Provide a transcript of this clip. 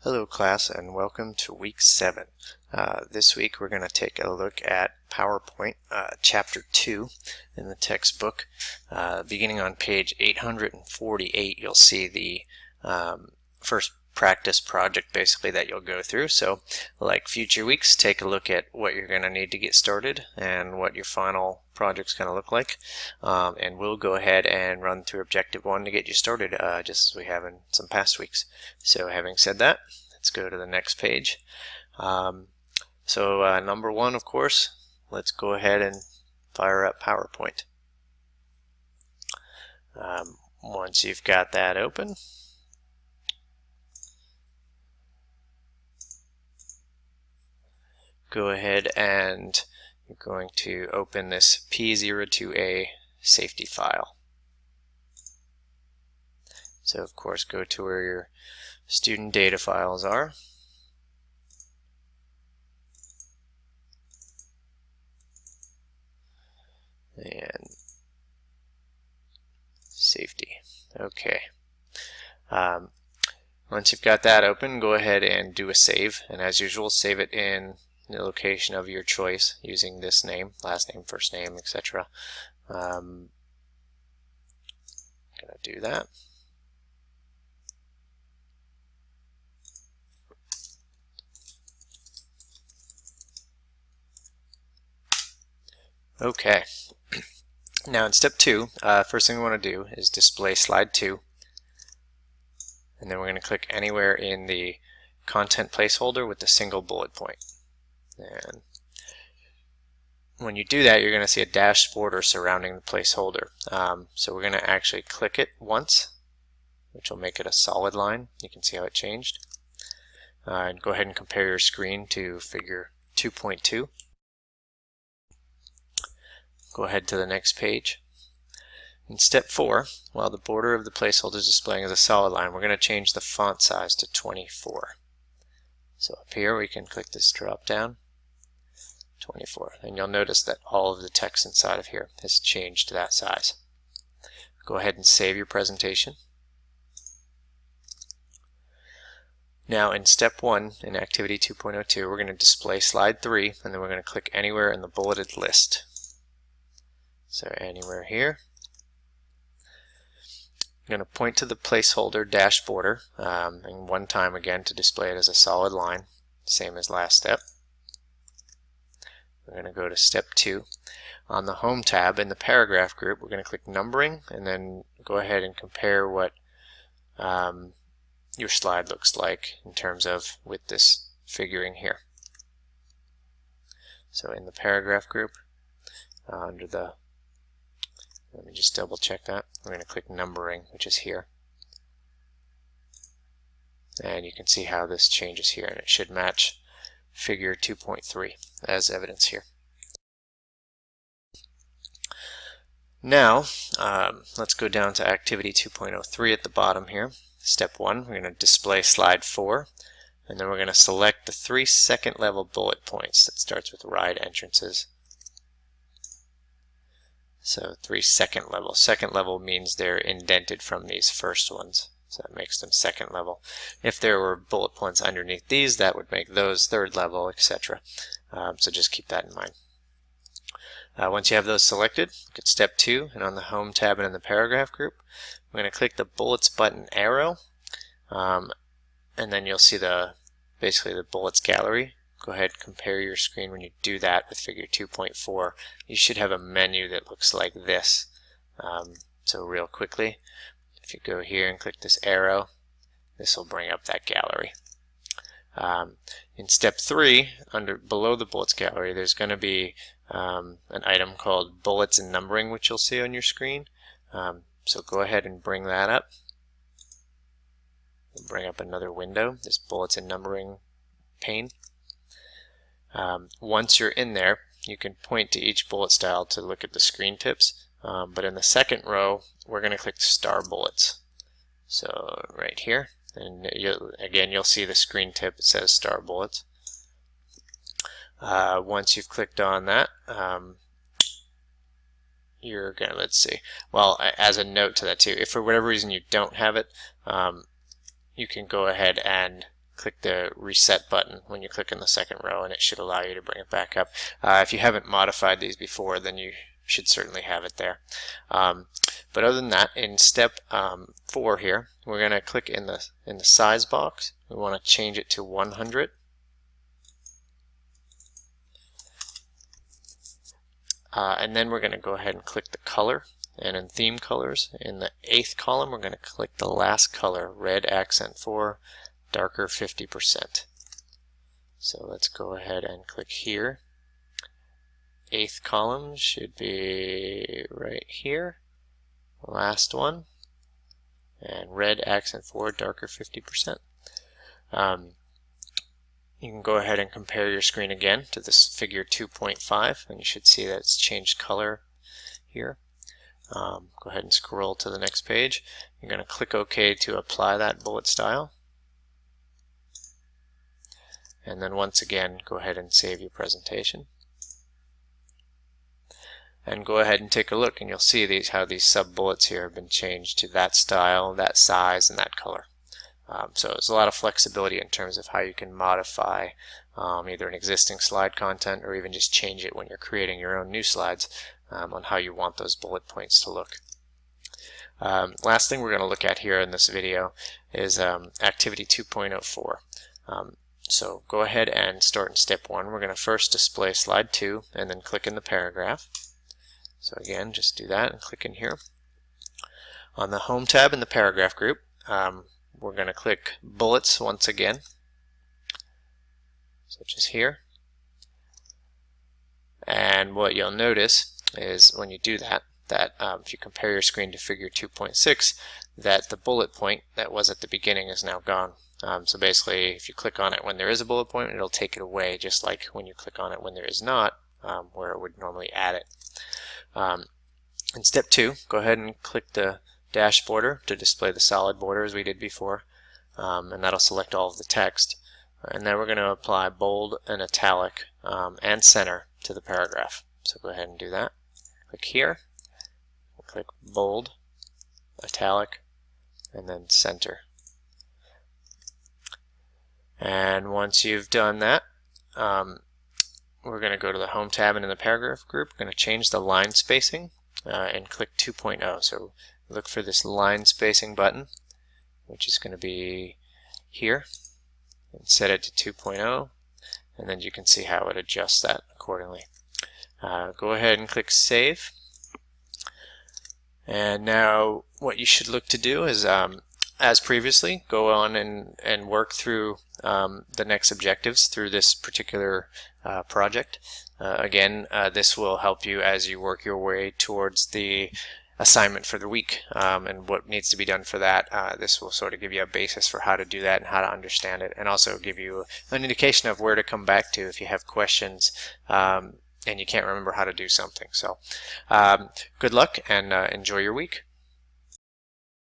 Hello class, and welcome to week 7. This week we're going to take a look at PowerPoint chapter 2 in the textbook. Beginning on page 848, you'll see the first practice project basically that you'll go through. So like future weeks, take a look at what you're going to need to get started and what your final project's going to look like. And we'll go ahead and run through objective 1 to get you started, just as we have in some past weeks. So having said that, let's go to the next page. Number 1, of course, let's go ahead and fire up PowerPoint. Once you've got that open, go ahead and you're going to open this P02A safety file. So of course go to where your student data files are. And safety. Okay. Once you've got that open, go ahead and do a save. And as usual, save it in the location of your choice using this name, last name, first name, etc. I'm going to do that. Okay. Now in step 2, first thing we want to do is display slide 2. And then we're going to click anywhere in the content placeholder with the single bullet point. And when you do that, you're going to see a dashed border surrounding the placeholder. So we're going to actually click it once, which will make it a solid line. You can see how it changed. And go ahead and compare your screen to figure 2.2. Go ahead to the next page. In step 4, while the border of the placeholder is displaying as a solid line, we're going to change the font size to 24. So up here we can click this drop down, 24, and you'll notice that all of the text inside of here has changed to that size. Go ahead and save your presentation. Now in step 1 in activity 2.02, we're going to display slide 3, and then we're going to click anywhere in the bulleted list. So anywhere here. I'm going to point to the placeholder dash border, and one time again to display it as a solid line, same as last step. We're going to go to step 2. On the Home tab in the paragraph group, we're going to click numbering, and then go ahead and compare what your slide looks like in terms of with this figuring here. So in the paragraph group, under the, let me just double check that. We're going to click numbering, which is here. And you can see how this changes here, and it should match figure 2.3 as evidence here. Now, let's go down to activity 2.03 at the bottom here. Step 1, we're going to display slide 4, and then we're going to select the 3 second level bullet points. That starts with ride entrances. So 3 second level. Second level means they're indented from these first ones. So that makes them second level. If there were bullet points underneath these, that would make those third level, etc. So just keep that in mind. Once you have those selected, look at step 2, and on the Home tab and in the paragraph group, we're going to click the bullets button arrow, and then you'll see basically the bullets gallery. Go ahead and compare your screen when you do that with figure 2.4. You should have a menu that looks like this. So real quickly, if you go here and click this arrow, this will bring up that gallery. In step 3, below the bullets gallery, there's going to be an item called bullets and numbering, which you'll see on your screen. So go ahead and bring that up. Bring up another window, this bullets and numbering pane. Once you're in there, you can point to each bullet style to look at the screen tips, but in the second row we're going to click star bullets. So right here, and you'll see the screen tip, it says star bullets. Once you've clicked on that, you're going to, let's see, well, as a note to that too, if for whatever reason you don't have it, you can go ahead and click the reset button when you click in the second row, and it should allow you to bring it back up. If you haven't modified these before, then you should certainly have it there. But other than that, in step 4 here, we're going to click in the size box. We want to change it to 100. And then we're going to go ahead and click the color. And in theme colors, in the 8th column, we're going to click the last color, red accent 4, darker 50%. So let's go ahead and click here. 8th column should be right here. Last one. And red accent 4, darker 50%. You can go ahead and compare your screen again to this figure 2.5, and you should see that it's changed color here. Go ahead and scroll to the next page. You're going to click OK to apply that bullet style. And then once again, go ahead and save your presentation. And go ahead and take a look, and you'll see how these sub-bullets here have been changed to that style, that size, and that color. So there's a lot of flexibility in terms of how you can modify either an existing slide content or even just change it when you're creating your own new slides on how you want those bullet points to look. Last thing we're going to look at here in this video is activity 2.04. So go ahead and start in step 1. We're going to first display slide 2 and then click in the paragraph. So again, just do that and click in here. On the Home tab in the paragraph group, we're going to click Bullets once again, such as here. And what you'll notice is when you do that, if you compare your screen to figure 2.6, that the bullet point that was at the beginning is now gone. So basically, if you click on it when there is a bullet point, it'll take it away, just like when you click on it when there is not, where it would normally add it. In step 2, go ahead and click the dash border to display the solid border as we did before, and that'll select all of the text. And then we're going to apply bold and italic and center to the paragraph. So go ahead and do that. Click here, click bold, italic, and then center. And once you've done that, we're going to go to the Home tab, and in the paragraph group, we're going to change the line spacing and click 2.0. So look for this line spacing button, which is going to be here, and set it to 2.0, and then you can see how it adjusts that accordingly. Go ahead and click Save. And now what you should look to do is, as previously, go on and work through the next objectives through this particular project. Again, this will help you as you work your way towards the assignment for the week, and what needs to be done for that. This will sort of give you a basis for how to do that and how to understand it, and also give you an indication of where to come back to if you have questions and you can't remember how to do something. So good luck and enjoy your week.